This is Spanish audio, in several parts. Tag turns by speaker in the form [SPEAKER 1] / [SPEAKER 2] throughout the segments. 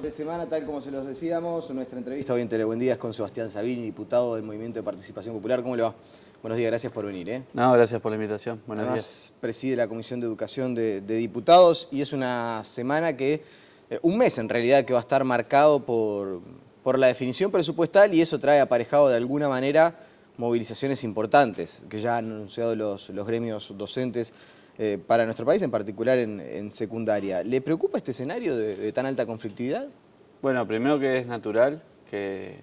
[SPEAKER 1] de semana, tal como se los decíamos, nuestra entrevista hoy en Telebuen Día es con Sebastián Sabini, diputado del Movimiento de Participación Popular. ¿Cómo le va? Buenos días, gracias por venir.
[SPEAKER 2] No, gracias por la invitación. Buenos
[SPEAKER 1] Además,
[SPEAKER 2] días.
[SPEAKER 1] preside la Comisión de Educación de Diputados y es una semana que, un mes en realidad, que va a estar marcado por la definición presupuestal, y eso trae aparejado de alguna manera movilizaciones importantes que ya han anunciado los gremios docentes para nuestro país, en particular en secundaria. ¿Le preocupa este escenario de tan alta conflictividad?
[SPEAKER 2] Bueno, primero que es natural que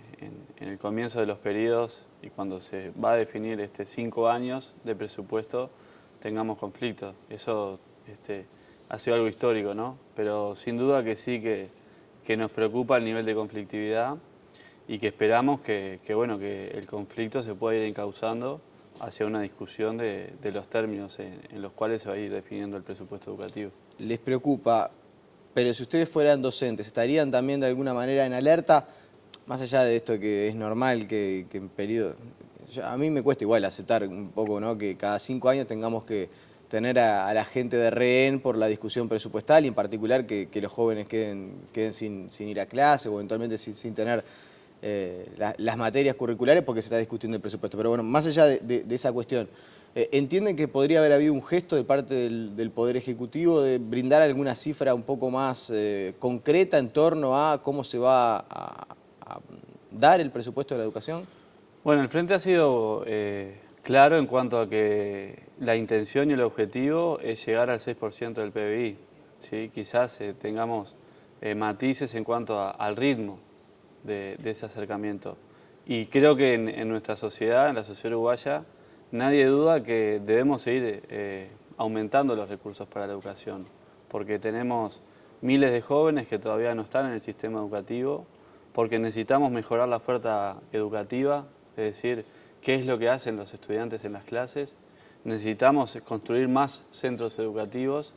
[SPEAKER 2] en el comienzo de los periodos y cuando se va a definir 5 años de presupuesto tengamos conflictos. Eso ha sido algo histórico, ¿no? Pero sin duda que sí que nos preocupa el nivel de conflictividad y que esperamos que el conflicto se pueda ir encauzando hacia una discusión de los términos en los cuales se va a ir definiendo el presupuesto educativo.
[SPEAKER 1] ¿Les preocupa? Pero si ustedes fueran docentes, ¿estarían también de alguna manera en alerta? Más allá de esto que es normal que en periodo... A mí me cuesta igual aceptar un poco, ¿no?, que cada 5 años tengamos que tener a la gente de rehén por la discusión presupuestal y en particular que los jóvenes queden sin ir a clase o eventualmente sin tener las materias curriculares porque se está discutiendo el presupuesto. Pero bueno, más allá de esa cuestión, ¿entienden que podría haber habido un gesto de parte del Poder Ejecutivo de brindar alguna cifra un poco más concreta en torno a cómo se va a dar el presupuesto de la educación?
[SPEAKER 2] Bueno, el Frente ha sido claro en cuanto a que la intención y el objetivo es llegar al 6% del PBI. ¿Sí? Quizás tengamos matices en cuanto al ritmo de ese acercamiento. Y creo que en nuestra sociedad, en la sociedad uruguaya, nadie duda que debemos seguir aumentando los recursos para la educación, porque tenemos miles de jóvenes que todavía no están en el sistema educativo, porque necesitamos mejorar la oferta educativa, es decir, qué es lo que hacen los estudiantes en las clases. Necesitamos construir más centros educativos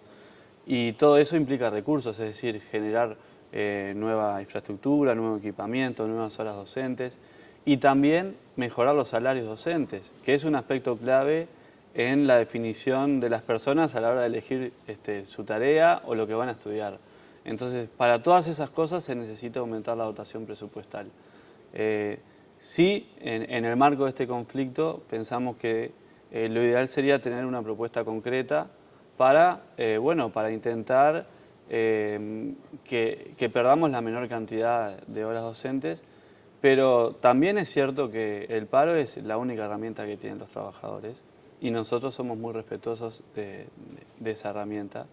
[SPEAKER 2] y todo eso implica recursos, es decir, generar nueva infraestructura, nuevo equipamiento, nuevas horas docentes y también mejorar los salarios docentes, que es un aspecto clave en la definición de las personas a la hora de elegir su tarea o lo que van a estudiar. Entonces, para todas esas cosas se necesita aumentar la dotación presupuestal. Sí, en el marco de este conflicto pensamos que lo ideal sería tener una propuesta concreta para intentar que perdamos la menor cantidad de horas docentes, pero también es cierto que el paro es la única herramienta que tienen los trabajadores y nosotros somos muy respetuosos de esa herramienta.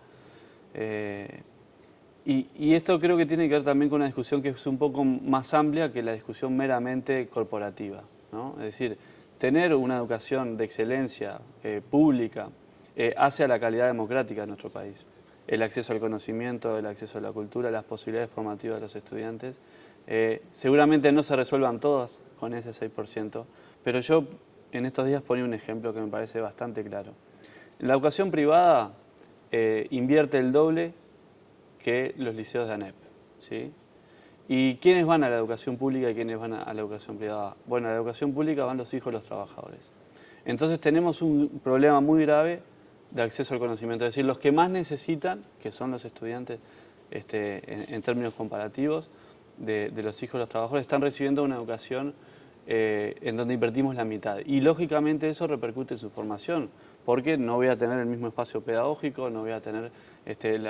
[SPEAKER 2] Y esto creo que tiene que ver también con una discusión que es un poco más amplia que la discusión meramente corporativa, ¿no? Es decir, tener una educación de excelencia pública hace a la calidad democrática de nuestro país. El acceso al conocimiento, el acceso a la cultura, las posibilidades formativas de los estudiantes. Seguramente no se resuelvan todas con ese 6%, pero yo en estos días ponía un ejemplo que me parece bastante claro. La educación privada invierte el doble que los liceos de ANEP, ¿sí? ¿Y quiénes van a la educación pública y quiénes van a la educación privada? Bueno, a la educación pública van los hijos de los trabajadores. Entonces tenemos un problema muy grave de acceso al conocimiento, es decir, los que más necesitan, que son los estudiantes en términos comparativos de los hijos de los trabajadores, están recibiendo una educación en donde invertimos la mitad. Y lógicamente eso repercute en su formación, porque no voy a tener el mismo espacio pedagógico, no voy a tener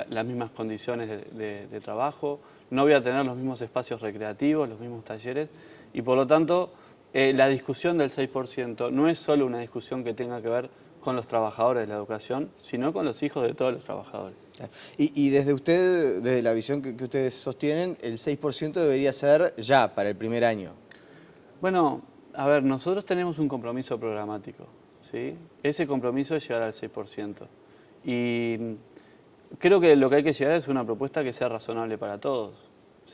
[SPEAKER 2] las mismas condiciones de trabajo, no voy a tener los mismos espacios recreativos, los mismos talleres, y por lo tanto la discusión del 6% no es solo una discusión que tenga que ver con los trabajadores de la educación, sino con los hijos de todos los trabajadores.
[SPEAKER 1] Y desde usted, desde la visión que ustedes sostienen, el 6% debería ser ya para el primer año.
[SPEAKER 2] Bueno, a ver, nosotros tenemos un compromiso programático, ¿sí? Ese compromiso es llegar al 6%. Y creo que lo que hay que llegar es una propuesta que sea razonable para todos,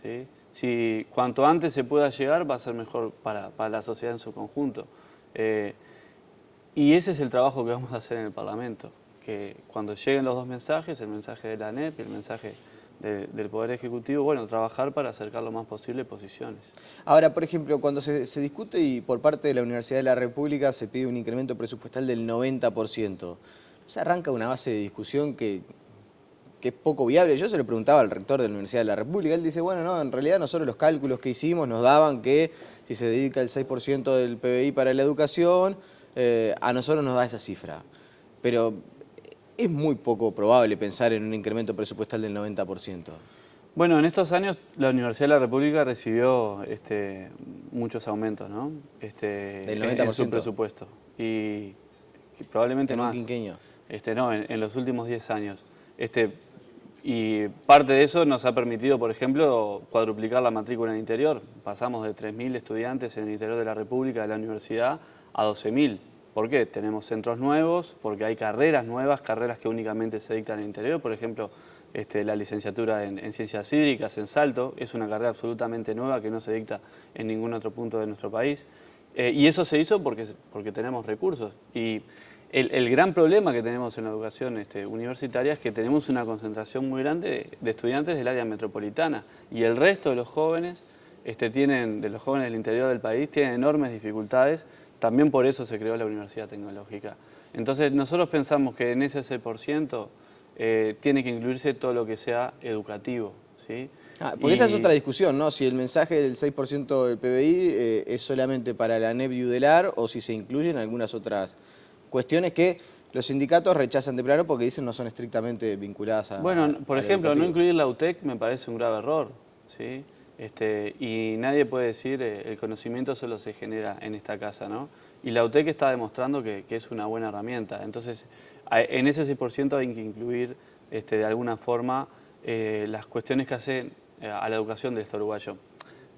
[SPEAKER 2] ¿sí? Si cuanto antes se pueda llegar, va a ser mejor para la sociedad en su conjunto. Y ese es el trabajo que vamos a hacer en el Parlamento, que cuando lleguen los dos mensajes, el mensaje de la ANEP y el mensaje del Poder Ejecutivo, bueno, trabajar para acercar lo más posible posiciones.
[SPEAKER 1] Ahora, por ejemplo, cuando se discute y por parte de la Universidad de la República se pide un incremento presupuestal del 90%, se arranca una base de discusión que que es poco viable. Yo se lo preguntaba al rector de la Universidad de la República, él dice, bueno, no, en realidad nosotros los cálculos que hicimos nos daban que si se dedica el 6% del PBI para la educación, a nosotros nos da esa cifra. Pero es muy poco probable pensar en un incremento presupuestal del 90%.
[SPEAKER 2] Bueno, en estos años la Universidad de la República recibió muchos aumentos, ¿no?
[SPEAKER 1] Del 90%.
[SPEAKER 2] En su presupuesto. Y probablemente
[SPEAKER 1] en
[SPEAKER 2] más.
[SPEAKER 1] Un quinquenio.
[SPEAKER 2] No, en los últimos 10 años. Y parte de eso nos ha permitido, por ejemplo, cuadruplicar la matrícula en el interior. Pasamos de 3.000 estudiantes en el interior de la República, de la universidad, a 12.000. ¿Por qué? Tenemos centros nuevos, porque hay carreras nuevas, carreras que únicamente se dictan en el interior. Por ejemplo, la licenciatura en Ciencias Hídricas en Salto es una carrera absolutamente nueva que no se dicta en ningún otro punto de nuestro país. Y eso se hizo porque tenemos recursos. Y el gran problema que tenemos en la educación universitaria es que tenemos una concentración muy grande de estudiantes del área metropolitana. Y el resto de los jóvenes, de los jóvenes del interior del país, tienen enormes dificultades. También por eso se creó la Universidad Tecnológica. Entonces nosotros pensamos que en ese 6% tiene que incluirse todo lo que sea educativo, ¿sí?
[SPEAKER 1] Porque esa es otra discusión, ¿no? Si el mensaje del 6% del PBI es solamente para la ANEP y UDELAR o si se incluyen algunas otras cuestiones que los sindicatos rechazan de plano porque dicen no son estrictamente vinculadas a...
[SPEAKER 2] Bueno, por ejemplo,
[SPEAKER 1] educativo.
[SPEAKER 2] no incluir la UTEC me parece un grave error, ¿sí? Y nadie puede decir el conocimiento solo se genera en esta casa, ¿no? Y la UTEC está demostrando que es una buena herramienta. Entonces, en ese 6% hay que incluir de alguna forma las cuestiones que hacen a la educación del Estado uruguayo.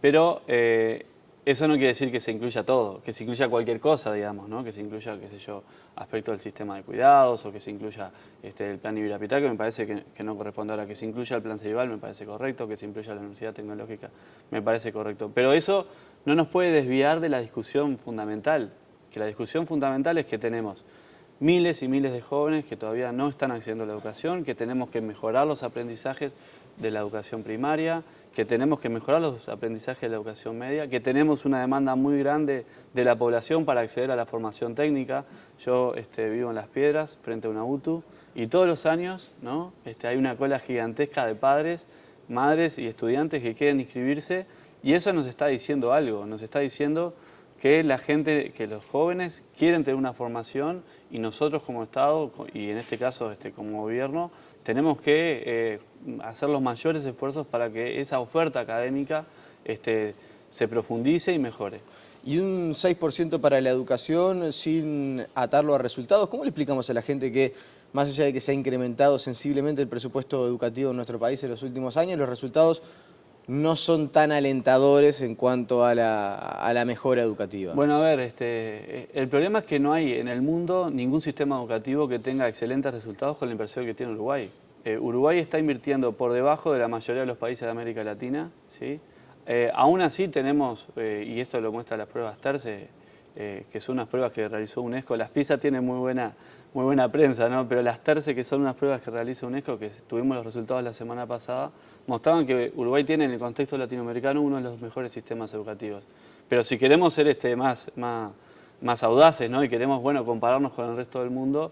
[SPEAKER 2] Pero eso no quiere decir que se incluya todo, que se incluya cualquier cosa, digamos, ¿no? Que se incluya, qué sé yo, aspectos del sistema de cuidados o que se incluya el plan Ibirapital, que me parece que no corresponde ahora. Que se incluya el plan Ceibal me parece correcto, que se incluya la Universidad Tecnológica me parece correcto. Pero eso no nos puede desviar de la discusión fundamental, que la discusión fundamental es que tenemos miles y miles de jóvenes que todavía no están accediendo a la educación, que tenemos que mejorar los aprendizajes de la educación primaria, que tenemos que mejorar los aprendizajes de la educación media, que tenemos una demanda muy grande de la población para acceder a la formación técnica. Yo vivo en Las Piedras, frente a una UTU, y todos los años, ¿no? Hay una cola gigantesca de padres, madres y estudiantes que quieren inscribirse, y eso nos está diciendo algo, nos está diciendo que la gente, que los jóvenes quieren tener una formación y nosotros como Estado, y en este caso como gobierno, tenemos que hacer los mayores esfuerzos para que esa oferta académica se profundice y mejore.
[SPEAKER 1] Y un 6% para la educación sin atarlo a resultados. ¿Cómo le explicamos a la gente que, más allá de que se ha incrementado sensiblemente el presupuesto educativo en nuestro país en los últimos años, los resultados no son tan alentadores en cuanto a la mejora educativa?
[SPEAKER 2] Bueno, a ver, el problema es que no hay en el mundo ningún sistema educativo que tenga excelentes resultados con la inversión que tiene Uruguay. Uruguay está invirtiendo por debajo de la mayoría de los países de América Latina, ¿sí? Aún así tenemos, y esto lo muestran las pruebas TERCE, que son unas pruebas que realizó UNESCO. Las PISA tienen muy buena prensa, ¿no? Pero las TERCE, que son unas pruebas que realiza UNESCO, que tuvimos los resultados la semana pasada, mostraban que Uruguay tiene en el contexto latinoamericano uno de los mejores sistemas educativos. Pero si queremos ser más audaces, ¿no? Y queremos, compararnos con el resto del mundo,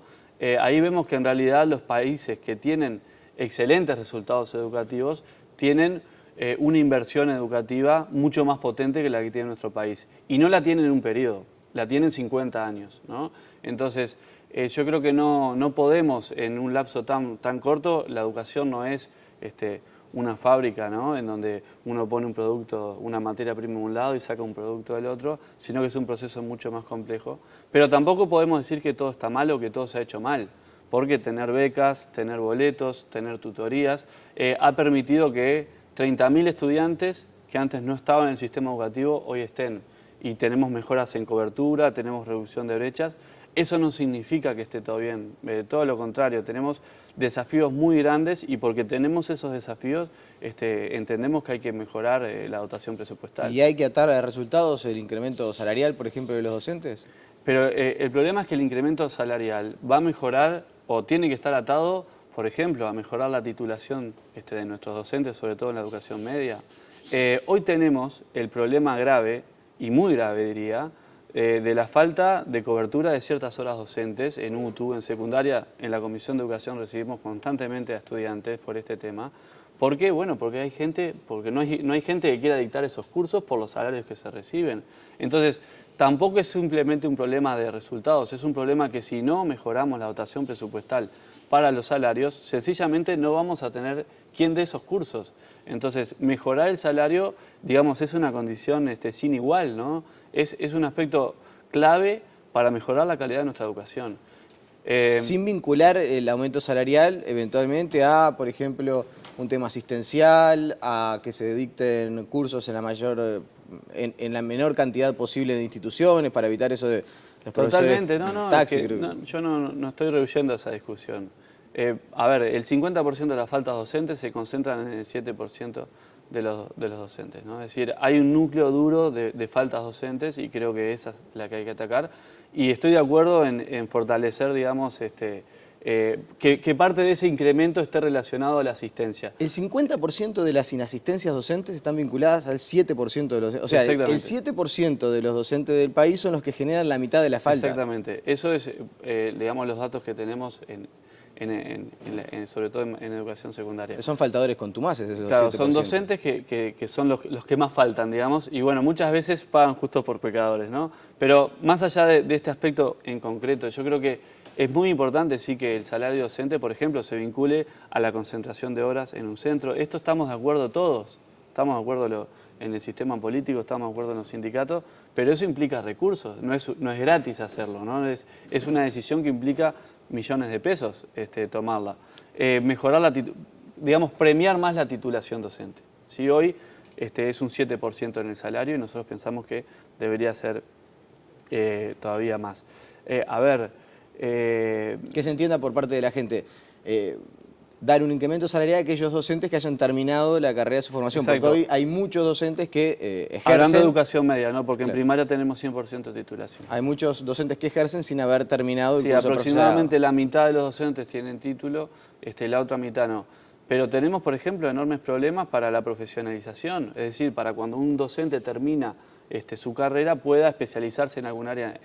[SPEAKER 2] ahí vemos que en realidad los países que tienen excelentes resultados educativos tienen una inversión educativa mucho más potente que la que tiene nuestro país. Y no la tienen en un periodo, la tienen 50 años, ¿no? Entonces, yo creo que no podemos en un lapso tan corto. La educación no es una fábrica, ¿no? En donde uno pone un producto, una materia prima de un lado y saca un producto del otro, sino que es un proceso mucho más complejo. Pero tampoco podemos decir que todo está mal o que todo se ha hecho mal, porque tener becas, tener boletos, tener tutorías, ha permitido que 30.000 estudiantes que antes no estaban en el sistema educativo hoy estén. Y tenemos mejoras en cobertura, tenemos reducción de brechas. Eso no significa que esté todo bien, todo lo contrario, tenemos desafíos muy grandes y porque tenemos esos desafíos entendemos que hay que mejorar la dotación presupuestal.
[SPEAKER 1] ¿Y hay que atar a resultados el incremento salarial, por ejemplo, de los docentes?
[SPEAKER 2] Pero el problema es que el incremento salarial va a mejorar o tiene que estar atado, por ejemplo, a mejorar la titulación de nuestros docentes, sobre todo en la educación media. Hoy tenemos el problema grave, y muy grave diría, de la falta de cobertura de ciertas horas docentes en UTU, en secundaria. En la Comisión de Educación recibimos constantemente a estudiantes por este tema. ¿Por qué? Bueno, porque no hay gente que quiera dictar esos cursos por los salarios que se reciben. Entonces, tampoco es simplemente un problema de resultados, es un problema que si no mejoramos la dotación presupuestal para los salarios, sencillamente no vamos a tener quien dé esos cursos. Entonces, mejorar el salario, digamos, es una condición sin igual, ¿no? Es un aspecto clave para mejorar la calidad de nuestra educación.
[SPEAKER 1] Sin vincular el aumento salarial eventualmente a, por ejemplo, un tema asistencial, a que se dicten cursos en la menor cantidad posible de instituciones para evitar eso de los
[SPEAKER 2] Totalmente,
[SPEAKER 1] taxi,
[SPEAKER 2] yo no estoy rehuyendo esa discusión. A ver, el 50% de las faltas docentes se concentran en el 7% de los docentes, ¿no? Es decir, hay un núcleo duro de faltas docentes y creo que esa es la que hay que atacar. Y estoy de acuerdo en fortalecer, digamos, que parte de ese incremento esté relacionado a la asistencia.
[SPEAKER 1] El 50% de las inasistencias docentes están vinculadas al 7% de los docentes. O sea, el 7% de los docentes del país son los que generan la mitad de la falta.
[SPEAKER 2] Exactamente. Eso es, digamos, los datos que tenemos sobre todo en educación secundaria.
[SPEAKER 1] Son faltadores contumaces esos 7%.
[SPEAKER 2] Claro, son docentes que son los que más faltan, digamos, y bueno, muchas veces pagan justo por pecadores, ¿no? Pero más allá de este aspecto en concreto, yo creo que es muy importante sí que el salario docente, por ejemplo, se vincule a la concentración de horas en un centro. Esto estamos de acuerdo todos, estamos de acuerdo en el sistema político, estamos de acuerdo en los sindicatos, pero eso implica recursos, no es gratis hacerlo, ¿no? Es una decisión que implica millones de pesos tomarla. Mejorar digamos, premiar más la titulación docente. Si hoy es un 7% en el salario y nosotros pensamos que debería ser todavía más.
[SPEAKER 1] Que se entienda por parte de la gente, dar un incremento salarial a aquellos docentes que hayan terminado la carrera de su formación.
[SPEAKER 2] Exacto.
[SPEAKER 1] Porque hoy hay muchos docentes que ejercen...
[SPEAKER 2] Hablando de educación media, ¿no? Porque
[SPEAKER 1] claro,
[SPEAKER 2] en primaria tenemos 100% de titulación.
[SPEAKER 1] Hay muchos docentes que ejercen sin haber terminado el curso de
[SPEAKER 2] aproximadamente la mitad de los docentes tienen título, la otra mitad no. Pero tenemos, por ejemplo, enormes problemas para la profesionalización. Es decir, para cuando un docente termina su carrera pueda especializarse en algún área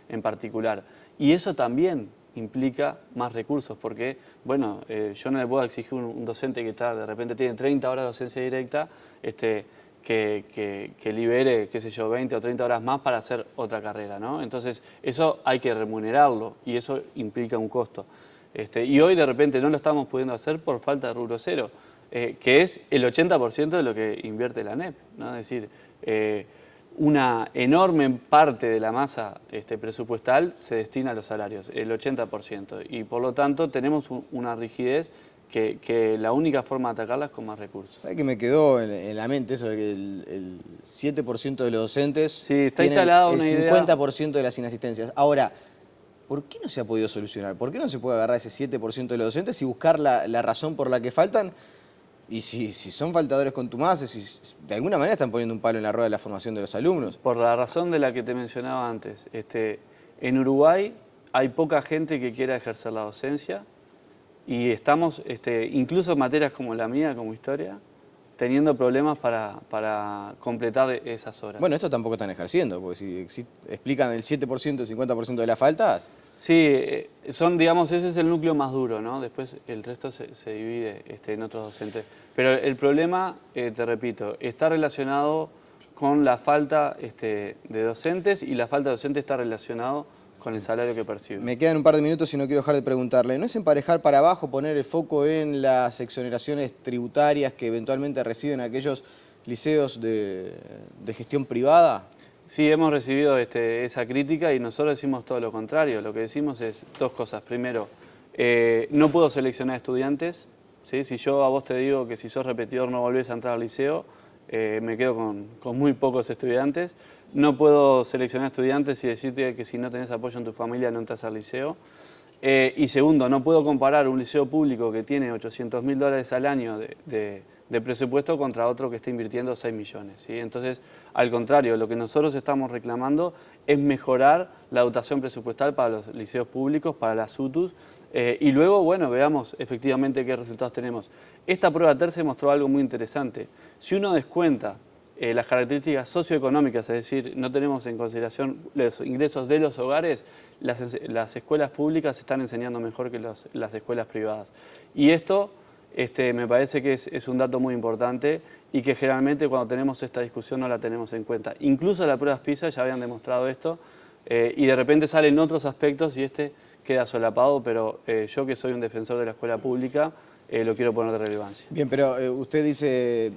[SPEAKER 2] en particular. Y eso también implica más recursos, porque, bueno, yo no le puedo exigir a un docente que de repente tiene 30 horas de docencia directa, que libere, qué sé yo, 20 o 30 horas más para hacer otra carrera, ¿no? Entonces, eso hay que remunerarlo y eso implica un costo. Y hoy, de repente, no lo estamos pudiendo hacer por falta de rubro cero, que es el 80% de lo que invierte la ANEP, ¿no? Es decir, una enorme parte de la masa presupuestal se destina a los salarios, el 80%. Y por lo tanto tenemos una rigidez que la única forma de atacarla es con más recursos.
[SPEAKER 1] ¿Sabe que me quedó en la mente eso de que el 7% de los docentes
[SPEAKER 2] tienen el
[SPEAKER 1] 50% de las inasistencias? Ahora, ¿por qué no se ha podido solucionar? ¿Por qué no se puede agarrar ese 7% de los docentes y buscar la razón por la que faltan? Y si son faltadores contumaces, si de alguna manera están poniendo un palo en la rueda de la formación de los alumnos.
[SPEAKER 2] Por la razón de la que te mencionaba antes. En Uruguay hay poca gente que quiera ejercer la docencia y estamos, incluso en materias como la mía, como historia, teniendo problemas para completar esas horas.
[SPEAKER 1] Bueno, esto tampoco están ejerciendo, porque si explican el 7%, el 50% de las faltas...
[SPEAKER 2] Sí, digamos, ese es el núcleo más duro, ¿no? Después el resto se divide en otros docentes. Pero el problema, te repito, está relacionado con la falta de docentes y la falta de docentes está relacionado con el salario que perciben.
[SPEAKER 1] Me quedan un par de minutos y no quiero dejar de preguntarle. ¿No es emparejar para abajo, poner el foco en las exoneraciones tributarias que eventualmente reciben aquellos liceos de gestión privada?
[SPEAKER 2] Sí, hemos recibido esa crítica y nosotros decimos todo lo contrario. Lo que decimos es dos cosas. Primero, no puedo seleccionar estudiantes, ¿sí? Si yo a vos te digo que si sos repetidor no volvés a entrar al liceo, me quedo con muy pocos estudiantes. No puedo seleccionar estudiantes y decirte que si no tenés apoyo en tu familia no entras al liceo. Y segundo, no puedo comparar un liceo público que tiene $800.000 al año de presupuesto contra otro que está invirtiendo 6 millones. ¿Sí? Entonces, al contrario, lo que nosotros estamos reclamando es mejorar la dotación presupuestal para los liceos públicos, para las UTUs, y luego, bueno, veamos efectivamente qué resultados tenemos. Esta prueba tercia mostró algo muy interesante. Si uno descuenta las características socioeconómicas, es decir, no tenemos en consideración los ingresos de los hogares, las escuelas públicas están enseñando mejor que las escuelas privadas. Y esto me parece que es un dato muy importante y que generalmente cuando tenemos esta discusión no la tenemos en cuenta. Incluso las pruebas PISA ya habían demostrado esto y de repente salen otros aspectos y queda solapado, pero yo que soy un defensor de la escuela pública lo quiero poner de relevancia.
[SPEAKER 1] Bien, pero usted dice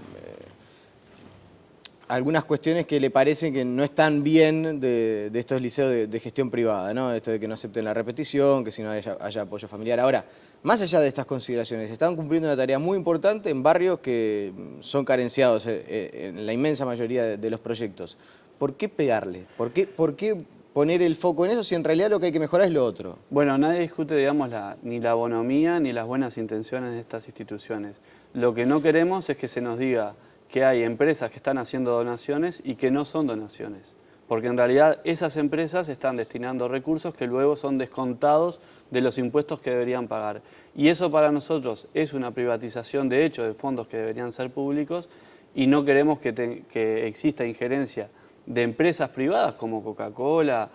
[SPEAKER 1] algunas cuestiones que le parecen que no están bien de estos liceos de gestión privada, ¿no? Esto de que no acepten la repetición, que si no haya apoyo familiar. Ahora, más allá de estas consideraciones, están cumpliendo una tarea muy importante en barrios que son carenciados en la inmensa mayoría de los proyectos. ¿Por qué pegarle? ¿Por qué poner el foco en eso si en realidad lo que hay que mejorar es lo otro?
[SPEAKER 2] Bueno, nadie discute, digamos, ni la bonomía ni las buenas intenciones de estas instituciones. Lo que no queremos es que se nos diga que hay empresas que están haciendo donaciones y que no son donaciones. Porque en realidad esas empresas están destinando recursos que luego son descontados de los impuestos que deberían pagar. Y eso para nosotros es una privatización de hecho de fondos que deberían ser públicos y no queremos que exista injerencia de empresas privadas como Coca-Cola,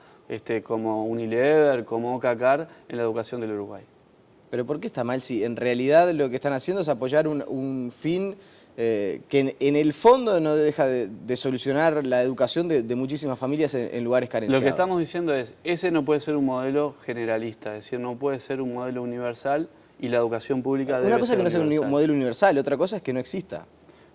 [SPEAKER 2] como Unilever, como Ocacar en la educación del Uruguay.
[SPEAKER 1] ¿Pero por qué está mal si en realidad lo que están haciendo es apoyar un fin que en el fondo no deja de solucionar la educación de muchísimas familias en lugares carenciados?
[SPEAKER 2] Lo que estamos diciendo es, ese no puede ser un modelo generalista, es decir, no puede ser un modelo universal y la educación pública debe ser universal.
[SPEAKER 1] Una cosa es que no sea un modelo universal, otra cosa es que no exista.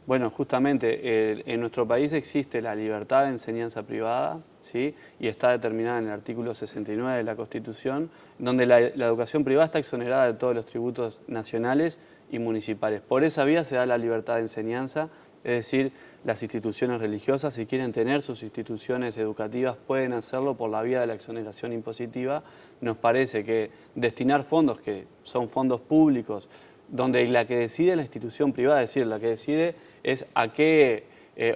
[SPEAKER 2] Bueno, justamente en nuestro país existe la libertad de enseñanza privada, ¿sí? Y está determinada en el artículo 69 de la Constitución, donde la educación privada está exonerada de todos los tributos nacionales y municipales. Por esa vía se da la libertad de enseñanza, es decir, las instituciones religiosas, si quieren tener sus instituciones educativas, pueden hacerlo por la vía de la exoneración impositiva. Nos parece que destinar fondos que son fondos públicos, donde la que decide es la institución privada, es decir, la que decide es a qué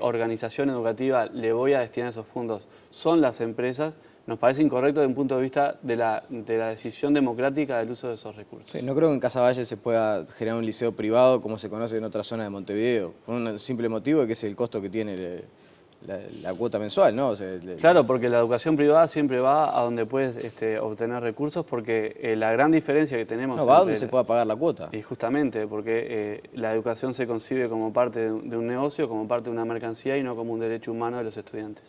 [SPEAKER 2] organización educativa le voy a destinar esos fondos, son las empresas, nos parece incorrecto desde un punto de vista de la decisión democrática del uso de esos recursos.
[SPEAKER 1] Sí, no creo que en Casaballe se pueda generar un liceo privado como se conoce en otras zonas de Montevideo, por un simple motivo de que es el costo que tiene la cuota mensual, ¿no? O sea,
[SPEAKER 2] claro, porque la educación privada siempre va a donde puedes obtener recursos, porque la gran diferencia que tenemos...
[SPEAKER 1] No, va a donde se pueda pagar la cuota.
[SPEAKER 2] Y justamente, porque la educación se concibe como parte de un negocio, como parte de una mercancía y no como un derecho humano de los estudiantes.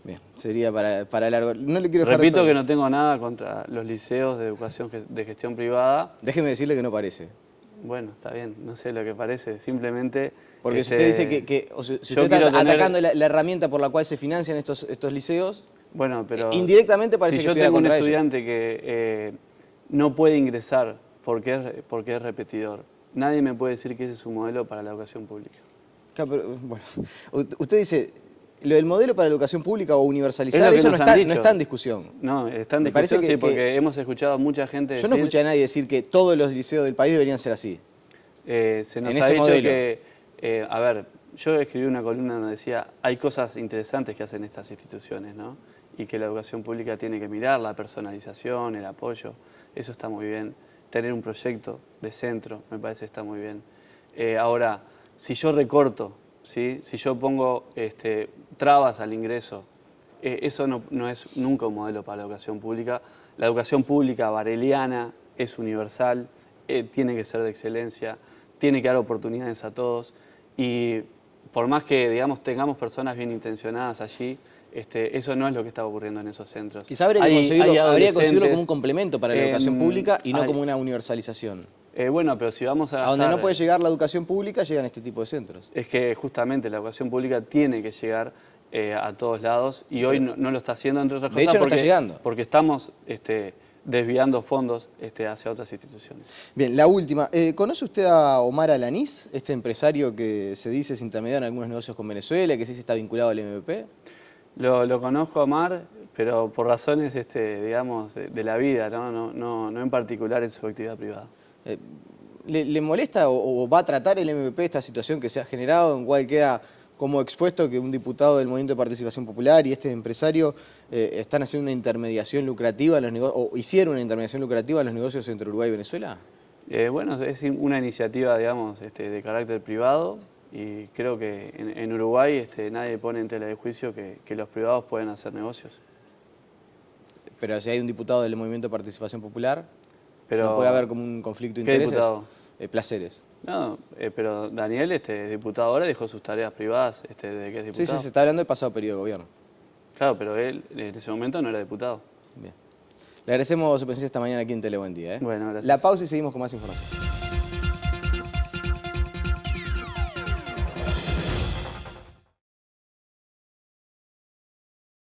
[SPEAKER 1] Bien, sería para largo. No le quiero dejar
[SPEAKER 2] Repito que no tengo nada contra los liceos de educación de gestión privada.
[SPEAKER 1] Déjeme decirle que no parece.
[SPEAKER 2] Bueno, está bien, no sé lo que parece, simplemente...
[SPEAKER 1] Porque si usted dice si usted está atacando la herramienta por la cual se financian estos liceos,
[SPEAKER 2] bueno, pero
[SPEAKER 1] indirectamente parece que estuviera contra ellos.
[SPEAKER 2] Si yo tengo un estudiante que no puede ingresar porque es repetidor, nadie me puede decir que ese es un modelo para la educación pública.
[SPEAKER 1] Claro, pero, bueno, usted dice... Lo del modelo para la educación pública o universalizar, eso no está en discusión.
[SPEAKER 2] No, está en discusión, sí, porque hemos escuchado a mucha gente decir...
[SPEAKER 1] Yo no escuché a nadie decir que todos los liceos del país deberían ser así.
[SPEAKER 2] Se nos ha dicho que... a ver, yo escribí una columna donde decía hay cosas interesantes que hacen estas instituciones, ¿no? Y que la educación pública tiene que mirar, la personalización, el apoyo, eso está muy bien. Tener un proyecto de centro, me parece que está muy bien. Ahora, si yo recorto, ¿sí? Si yo pongo trabas al ingreso, eso no es nunca un modelo para la educación pública. La educación pública bareliana es universal, tiene que ser de excelencia, tiene que dar oportunidades a todos y por más que digamos, tengamos personas bien intencionadas allí, eso no es lo que está ocurriendo en esos centros.
[SPEAKER 1] Quizá habría que conseguirlo como un complemento para la educación pública y no como una universalización.
[SPEAKER 2] Bueno, pero si vamos a gastar,
[SPEAKER 1] donde no puede llegar la educación pública, llegan este tipo de centros.
[SPEAKER 2] Es que justamente la educación pública tiene que llegar a todos lados y hoy no lo está haciendo, entre otras cosas.
[SPEAKER 1] De hecho, no está llegando.
[SPEAKER 2] Porque estamos desviando fondos hacia otras instituciones.
[SPEAKER 1] Bien, la última. ¿Conoce usted a Omar Alanís, este empresario que se dice es intermediario en algunos negocios con Venezuela, que sí está vinculado al MVP?
[SPEAKER 2] Lo conozco a Omar, pero por razones, digamos, de la vida, no en particular en su actividad privada.
[SPEAKER 1] ¿Le molesta o va a tratar el MVP esta situación que se ha generado, en cual queda como expuesto que un diputado del Movimiento de Participación Popular y este empresario están haciendo una intermediación lucrativa en los negocios, o hicieron una intermediación lucrativa en los negocios entre Uruguay y Venezuela?
[SPEAKER 2] Bueno, es una iniciativa, digamos, de carácter privado, Y creo que en Uruguay nadie pone en tela de juicio que los privados pueden hacer negocios.
[SPEAKER 1] Pero si hay un diputado del Movimiento de Participación Popular,
[SPEAKER 2] Pero,
[SPEAKER 1] ¿no puede haber como un conflicto de
[SPEAKER 2] ¿qué
[SPEAKER 1] intereses?
[SPEAKER 2] diputado?
[SPEAKER 1] Placeres.
[SPEAKER 2] No, pero Daniel, diputado ahora, dejó sus tareas privadas desde que es diputado.
[SPEAKER 1] Sí, se está hablando del pasado periodo de gobierno.
[SPEAKER 2] Claro, pero él en ese momento no era diputado.
[SPEAKER 1] Bien. Le agradecemos su presencia esta mañana aquí en Tele Buen Día.
[SPEAKER 2] Bueno, gracias.
[SPEAKER 1] La pausa y seguimos con más información.